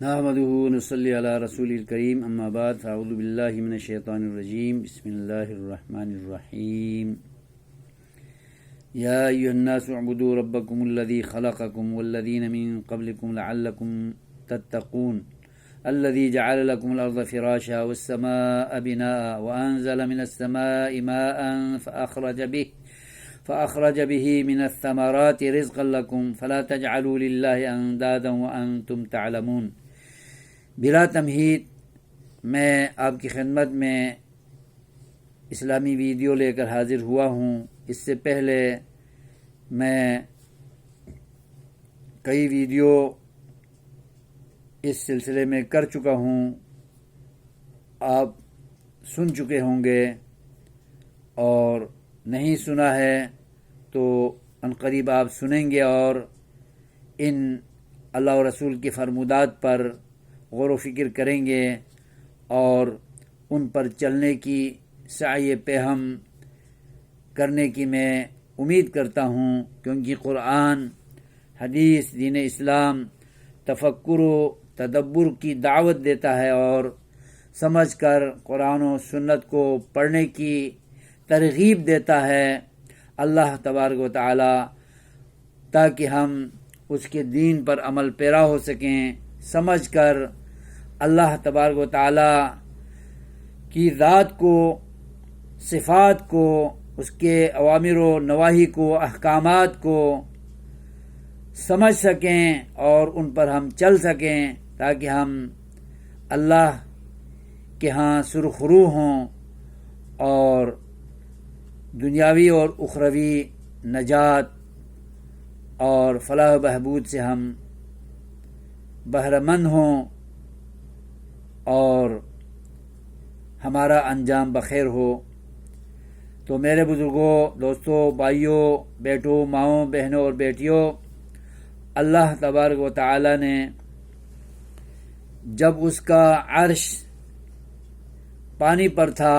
نحمده ونصلي على رسول الكريم اما بعد فاعوذ بالله من الشيطان الرجيم بسم الله الرحمن الرحيم يا أيها الناس اعبدوا ربكم الذي خلقكم والذين من قبلكم لعلكم تتقون الذي جعل لكم الأرض فراشا والسماء بناء وأنزل من السماء ماء فأخرج به من الثمرات رزقا لكم فلا تجعلوا لله أندادا وأنتم تعلمون۔ بلا تمہید میں آپ کی خدمت میں اسلامی ویڈیو لے کر حاضر ہوا ہوں۔ اس سے پہلے میں کئی ویڈیو اس سلسلے میں کر چکا ہوں، آپ سن چکے ہوں گے، اور نہیں سنا ہے تو عنقریب آپ سنیں گے اور ان اللہ و رسول کی فرمودات پر غور و فکر کریں گے اور ان پر چلنے کی سعی پہم کرنے کی میں امید کرتا ہوں، کیونکہ قرآن، حدیث، دین اسلام تفکر و تدبر کی دعوت دیتا ہے اور سمجھ کر قرآن و سنت کو پڑھنے کی ترغیب دیتا ہے اللہ تبارک و تعالی، تاکہ ہم اس کے دین پر عمل پیرا ہو سکیں، سمجھ کر اللہ تبارک و تعالی کی ذات کو، صفات کو، اس کے اوامر و نواہی کو، احکامات کو سمجھ سکیں اور ان پر ہم چل سکیں، تاکہ ہم اللہ کے ہاں سرخرو ہوں اور دنیاوی اور اخروی نجات اور فلاح و بہبود سے ہم بہرہ مند ہوں اور ہمارا انجام بخیر ہو۔ تو میرے بزرگوں، دوستوں، بھائیوں، بیٹوں، ماؤں، بہنوں اور بیٹیوں، اللہ تبارک و تعالی نے جب اس کا عرش پانی پر تھا،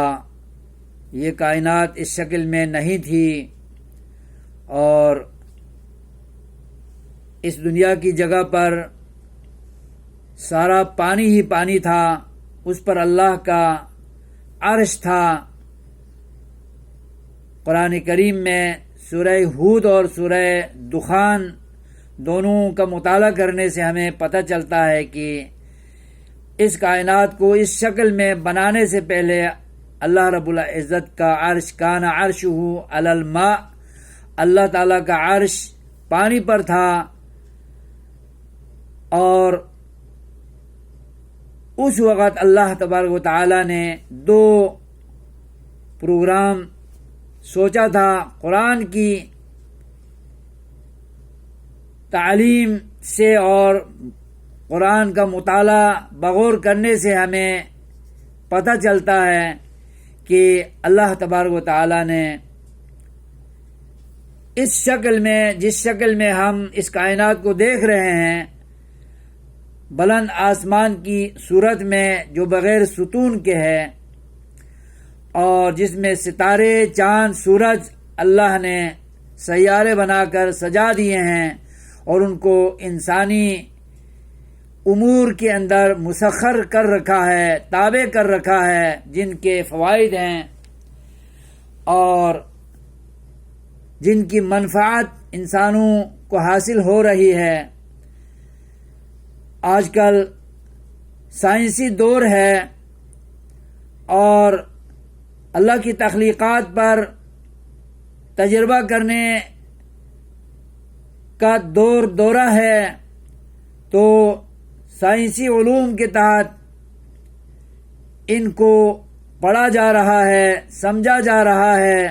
یہ کائنات اس شکل میں نہیں تھی اور اس دنیا کی جگہ پر سارا پانی ہی پانی تھا، اس پر اللہ کا عرش تھا۔ قرآن کریم میں سورہ ہود اور سورہ دخان دونوں کا مطالعہ کرنے سے ہمیں پتہ چلتا ہے کہ اس کائنات کو اس شکل میں بنانے سے پہلے اللہ رب العزت کا عرش کان عرشہ علی الماء، اللہ تعالیٰ کا عرش پانی پر تھا، اور اس وقت اللہ تبارک و تعالیٰ نے دو پروگرام سوچا تھا۔ قرآن کی تعلیم سے اور قرآن کا مطالعہ بغور کرنے سے ہمیں پتہ چلتا ہے کہ اللہ تبارک و تعالیٰ نے اس شکل میں، جس شکل میں ہم اس کائنات کو دیکھ رہے ہیں، بلند آسمان کی صورت میں جو بغیر ستون کے ہے اور جس میں ستارے، چاند، سورج اللہ نے سیارے بنا کر سجا دیے ہیں اور ان کو انسانی امور کے اندر مسخر کر رکھا ہے، تابع کر رکھا ہے، جن کے فوائد ہیں اور جن کی منفعت انسانوں کو حاصل ہو رہی ہے۔ آج کل سائنسی دور ہے اور اللہ کی تخلیقات پر تجربہ کرنے کا دورہ ہے، تو سائنسی علوم کے تحت ان کو پڑھا جا رہا ہے، سمجھا جا رہا ہے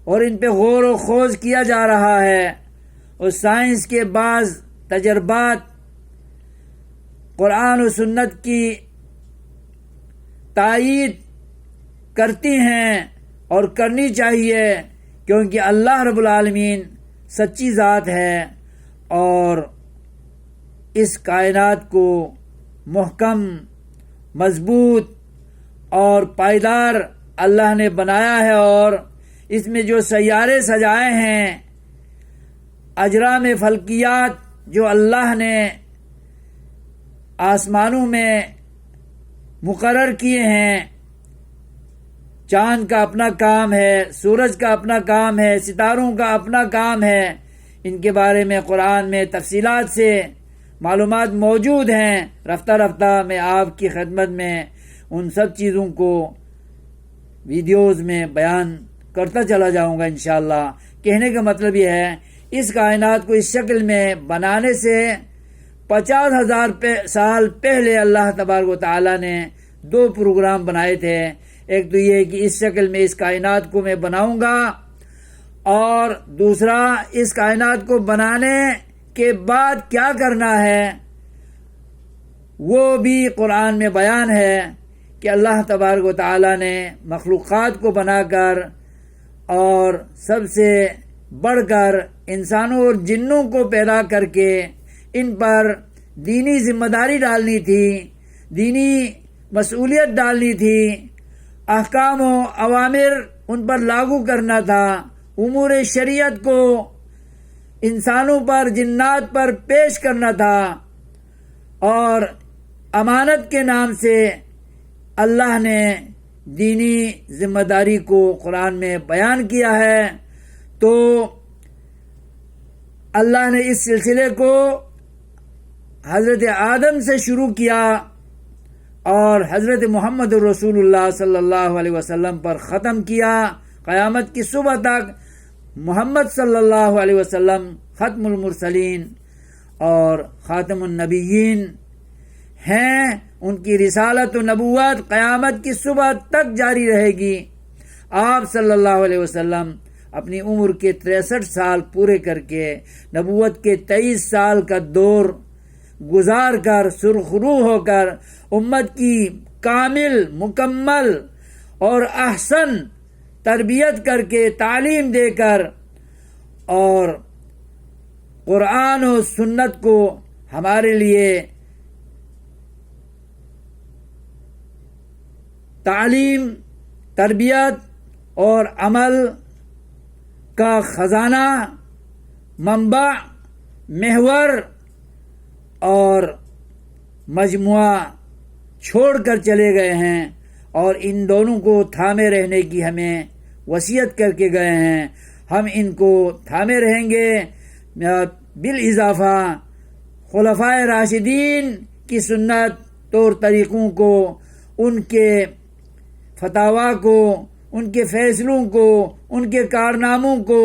اور ان پہ غور و خوض کیا جا رہا ہے، اور سائنس کے بعض تجربات قرآن و سنت کی تائید کرتی ہیں اور کرنی چاہیے، کیونکہ اللہ رب العالمین سچی ذات ہے اور اس کائنات کو محکم، مضبوط اور پائیدار اللہ نے بنایا ہے، اور اس میں جو سیارے سجائے ہیں، اجرام فلکیات جو اللہ نے آسمانوں میں مقرر کیے ہیں. چاند کا اپنا کام ہے، سورج کا اپنا کام ہے، ستاروں کا اپنا کام ہے. ان کے بارے میں قرآن میں تفصیلات سے معلومات موجود ہیں. رفتہ رفتہ میں آپ کی خدمت میں ان سب چیزوں کو ویڈیوز میں بیان کرتا چلا جاؤں گا انشاءاللہ. کہنے کا مطلب یہ ہے اس کائنات کو اس شکل میں بنانے سے 50,000 سال پہلے اللہ تبارک و تعالی نے 2 پروگرام بنائے تھے. ایک تو یہ کہ اس شکل میں اس کائنات کو میں بناؤں گا، اور دوسرا اس کائنات کو بنانے کے بعد کیا کرنا ہے وہ بھی قرآن میں بیان ہے کہ اللہ تبارک و تعالی نے مخلوقات کو بنا کر اور سب سے بڑھ کر انسانوں اور جنوں کو پیدا کر کے ان پر دینی ذمہ داری ڈالنی تھی، دینی مسئولیت ڈالنی تھی، احکام و اوامر ان پر لاگو کرنا تھا، امور شریعت کو انسانوں پر جنات پر پیش کرنا تھا. اور امانت کے نام سے اللہ نے دینی ذمہ داری کو قرآن میں بیان کیا ہے. تو اللہ نے اس سلسلے کو حضرت آدم سے شروع کیا اور حضرت محمد رسول اللہ صلی اللہ علیہ وسلم پر ختم کیا. قیامت کی صبح تک محمد صلی اللہ علیہ وسلم ختم المرسلین اور خاتم النبیین ہیں. ان کی رسالت و نبوت قیامت کی صبح تک جاری رہے گی. آپ صلی اللہ علیہ وسلم اپنی عمر کے 63 سال پورے کر کے نبوت کے 23 سال کا دور گزار کر سرخرو ہو کر امت کی کامل، مکمل اور احسن تربیت کر کے تعلیم دے کر اور قرآن و سنت کو ہمارے لیے تعلیم، تربیت اور عمل کا خزانہ، منبع، محور اور مجموعہ چھوڑ کر چلے گئے ہیں، اور ان دونوں کو تھامے رہنے کی ہمیں وصیت کر کے گئے ہیں. ہم ان کو تھامے رہیں گے. بالاضافہ خلفائے راشدین کی سنت طور طریقوں کو، ان کے فتاویٰ کو، ان کے فیصلوں کو، ان کے کارناموں کو،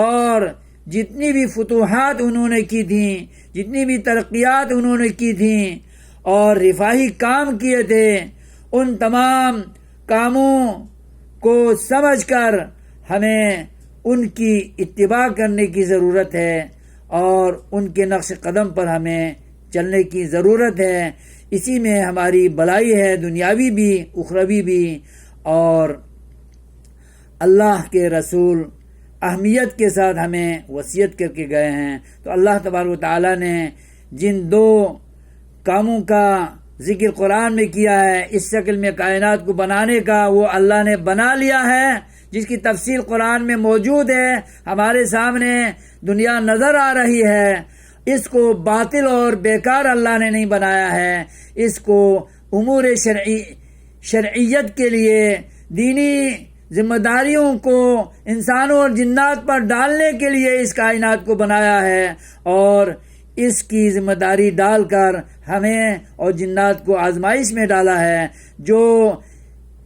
اور جتنی بھی فتوحات انہوں نے کی تھیں، جتنی بھی ترقیات انہوں نے کی تھیں اور رفاہی کام کیے تھے، ان تمام کاموں کو سمجھ کر ہمیں ان کی اتباع کرنے کی ضرورت ہے اور ان کے نقش قدم پر ہمیں چلنے کی ضرورت ہے. اسی میں ہماری بھلائی ہے، دنیاوی بھی، اخروی بھی. اور اللہ کے رسول اہمیت کے ساتھ ہمیں وصیت کر کے گئے ہیں. تو اللہ تبارک و تعالی نے جن 2 کاموں کا ذکر قرآن میں کیا ہے، اس شکل میں کائنات کو بنانے کا، وہ اللہ نے بنا لیا ہے، جس کی تفصیل قرآن میں موجود ہے، ہمارے سامنے دنیا نظر آ رہی ہے. اس کو باطل اور بیکار اللہ نے نہیں بنایا ہے، اس کو امور شرعیت کے لیے، دینی ذمہ داریوں کو انسانوں اور جنات پر ڈالنے کے لیے اس کائنات کو بنایا ہے، اور اس کی ذمہ داری ڈال کر ہمیں اور جنات کو آزمائش میں ڈالا ہے. جو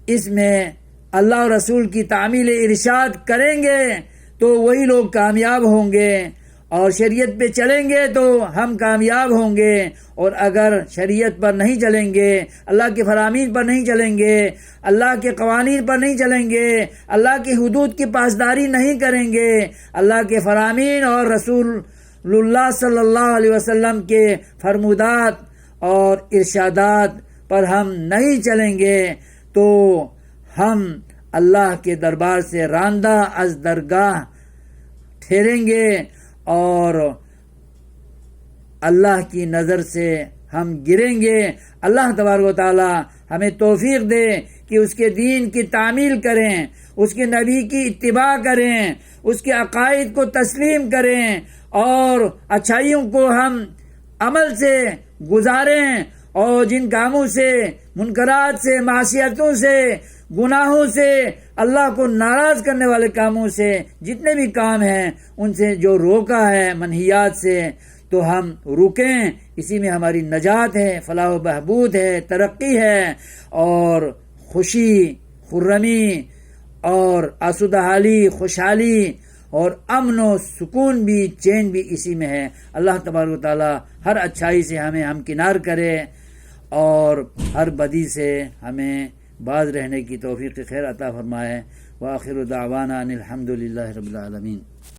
اس میں اللہ اور رسول کی تعمیل ارشاد کریں گے تو وہی لوگ کامیاب ہوں گے، اور شریعت پہ چلیں گے تو ہم کامیاب ہوں گے. اور اگر شریعت پر نہیں چلیں گے، اللہ کے فرامین پر نہیں چلیں گے، اللہ کے قوانین پر نہیں چلیں گے، اللہ کی حدود کی پاسداری نہیں کریں گے، اللہ کے فرامین اور رسول اللہ صلی اللہ علیہ وسلم کے فرمودات اور ارشادات پر ہم نہیں چلیں گے، تو ہم اللہ کے دربار سے راندہ از درگاہ ٹھہریں گے اور اللہ کی نظر سے ہم گریں گے. اللہ تبارک و تعالی ہمیں توفیق دے کہ اس کے دین کی تعمیل کریں، اس کے نبی کی اتباع کریں، اس کے عقائد کو تسلیم کریں اور اچھائیوں کو ہم عمل سے گزاریں اور جن کاموں سے، منکرات سے، معصیتوں سے، گناہوں سے، اللہ کو ناراض کرنے والے کاموں سے، جتنے بھی کام ہیں ان سے جو روکا ہے منہیات سے، تو ہم رکیں. اسی میں ہماری نجات ہے، فلاح و بہبود ہے، ترقی ہے، اور خوشی، خرمی اور آسودہ حالی، خوشحالی اور امن و سکون بھی، چین بھی اسی میں ہے. اللہ تبارک و تعالی ہر اچھائی سے ہمیں ہمکنار کرے اور ہر بدی سے ہمیں باز رہنے کی توفیق خیر عطا فرمائے. وآخر دعوانا ان الحمد للہ رب العالمین.